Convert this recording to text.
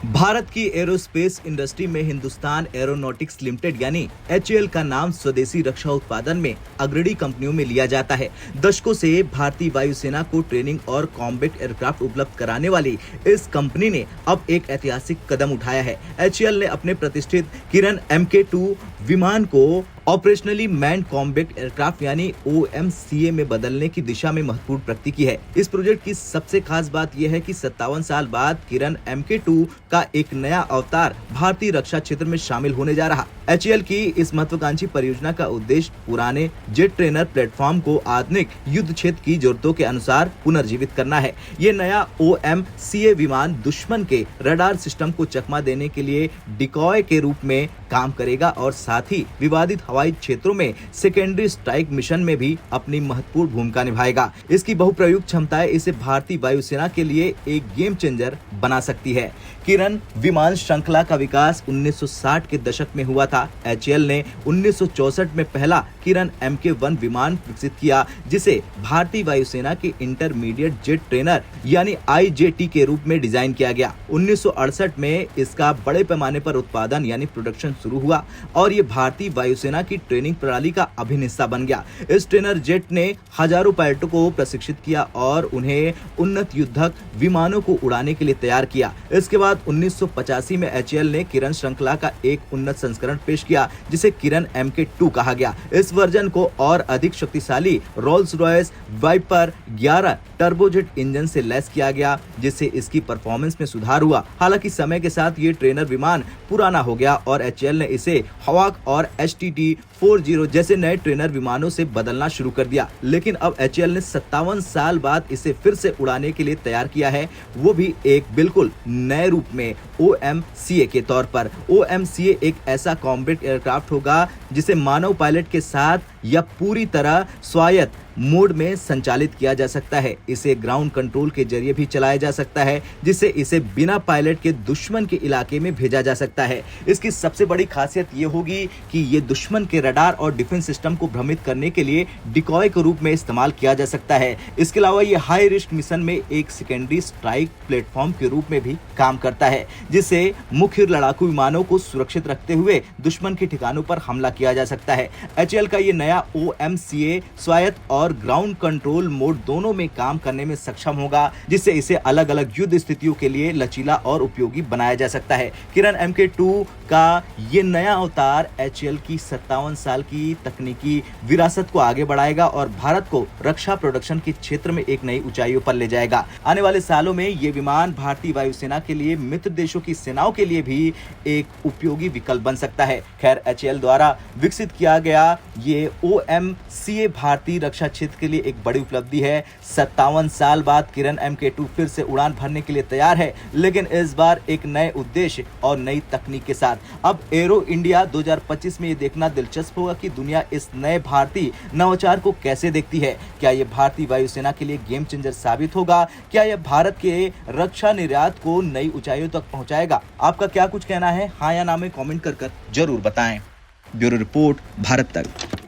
भारत की aerospace industry में Hindustan aeronautics limited यानी एचएएल का नाम स्वदेशी रक्षा उत्पादन में अग्रणी कंपनियों में लिया जाता है। दशकों से भारतीय वायुसेना को ट्रेनिंग और कॉम्बैट एयरक्राफ्ट उपलब्ध कराने वाली इस कंपनी ने अब एक ऐतिहासिक कदम उठाया है। एचएएल ने अपने प्रतिष्ठित किरण Mk2 विमान को ऑपरेशनली मैन्ड कॉम्बैट एयरक्राफ्ट यानी OMCA में बदलने की दिशा में महत्वपूर्ण प्रगति की है। इस प्रोजेक्ट की सबसे खास बात यह है कि 57 साल बाद किरण Mk2 का एक नया अवतार भारतीय रक्षा क्षेत्र में शामिल होने जा रहा। एचएएल की इस महत्वाकांक्षी परियोजना का उद्देश्य पुराने जेट ट्रेनर प्लेटफॉर्म को आधुनिक युद्ध क्षेत्र की जरूरतों के अनुसार पुनर्जीवित करना है। ये नया OMCA विमान दुश्मन के रडार सिस्टम को चकमा देने के लिए डिकॉय के रूप में काम करेगा और साथ ही विवादित हवाई क्षेत्रों में सेकेंडरी स्ट्राइक मिशन में भी अपनी महत्वपूर्ण भूमिका निभाएगा। इसकी बहुप्रयुक्त क्षमताएं इसे भारतीय वायुसेना के लिए एक गेम चेंजर बना सकती है। किरण विमान श्रृंखला का विकास 1960 के दशक में हुआ था। एचएएल ने 1964 में पहला किरण Mk1 विमान विकसित किया, जिसे भारतीय वायुसेना के इंटरमीडिएट जेट ट्रेनर यानी IJT के रूप में डिजाइन किया गया। 1968 में इसका बड़े पैमाने पर उत्पादन यानी प्रोडक्शन शुरू हुआ और ये भारतीय वायुसेना की ट्रेनिंग प्रणाली का अभिन्न हिस्सा बन गया। इस ट्रेनर जेट ने हजारों पायलटों को प्रशिक्षित किया और उन्हें उन्नत युद्धक विमानों को उड़ाने के लिए तैयार किया। इसके बाद 1985 में एचएएल ने किरण श्रृंखला का एक उन्नत संस्करण पेश किया, जिसे किरण Mk2 कहा गया। इस वर्जन को और अधिक शक्तिशाली Rolls Royce Viper 11 turbojet engine से लैस किया गया, जिससे इसकी परफॉर्मेंस में सुधार हुआ। हालांकि समय के साथ ये ट्रेनर विमान पुराना हो गया और एचएएल ने इसे हवाक और HTT-40 जैसे नए ट्रेनर विमानों से बदलना शुरू कर दिया। लेकिन अब एचएएल ने 57 साल बाद इसे फिर से उड़ाने के लिए तैयार किया है, वो भी एक बिल्कुल नए रूप में OMCA के तौर पर। OMCA एक ऐसा कॉम्बैट एयरक्राफ्ट होगा जिसे मानव पायलट के साथ या पूरी तरह स्वायत्त मोड में संचालित किया जा सकता है। इसे ग्राउंड कंट्रोल के जरिए भी चलाया जा सकता है, जिससे इसे बिना पायलट के दुश्मन के इलाके में भेजा जा सकता है। इसकी सबसे बड़ी खासियत ये होगी कि ये दुश्मन के रडार और डिफेंस सिस्टम को भ्रमित करने के लिए डिकॉय के रूप में इस्तेमाल किया जा सकता है। इसके अलावा ये हाई रिस्क मिशन में एक सेकेंडरी स्ट्राइक प्लेटफॉर्म के रूप में भी काम करता है, जिससे मुख्य लड़ाकू विमानों को सुरक्षित रखते हुए दुश्मन के ठिकानों पर हमला किया जा सकता है। एचएएल का ये नया OMCA स्वायत्त और ग्राउंड कंट्रोल मोड दोनों में काम करने में सक्षम होगा, जिससे इसे अलग अलग युद्ध स्थितियों के लिए लचीला और उपयोगी बनाया जा सकता है। किरण Mk2 का ये नया अवतार एचएएल की 57 साल की तकनीकी विरासत को आगे बढ़ाएगा और भारत को रक्षा प्रोडक्शन के क्षेत्र में एक नई ऊंचाइयों पर ले जाएगा। आने वाले सालों में ये विमान भारतीय वायुसेना के लिए मित्र देशों की सेनाओं के लिए भी एक उपयोगी विकल्प बन सकता है। खैर, एचएएल द्वारा विकसित किया गया ये OMCA भारतीय रक्षा क्षेत्र के लिए एक बड़ी उपलब्धि है। 57 साल बाद किरण Mk2 फिर से उड़ान भरने के लिए तैयार है, लेकिन इस बार एक नए उद्देश्य और नई तकनीक के साथ। अब एरो इंडिया 2025 में ये देखना दिलचस्प होगा कि दुनिया इस नए भारतीय नवाचार को कैसे देखती है। क्या ये भारतीय वायुसेना के लिए गेम चेंजर साबित होगा? क्या यह भारत के रक्षा निर्यात को नई ऊंचाइयों तक पहुंचाएगा? आपका क्या कुछ कहना है? हाँ या ना में कमेंट कर जरूर बताएं। ब्यूरो रिपोर्ट, भारत तक।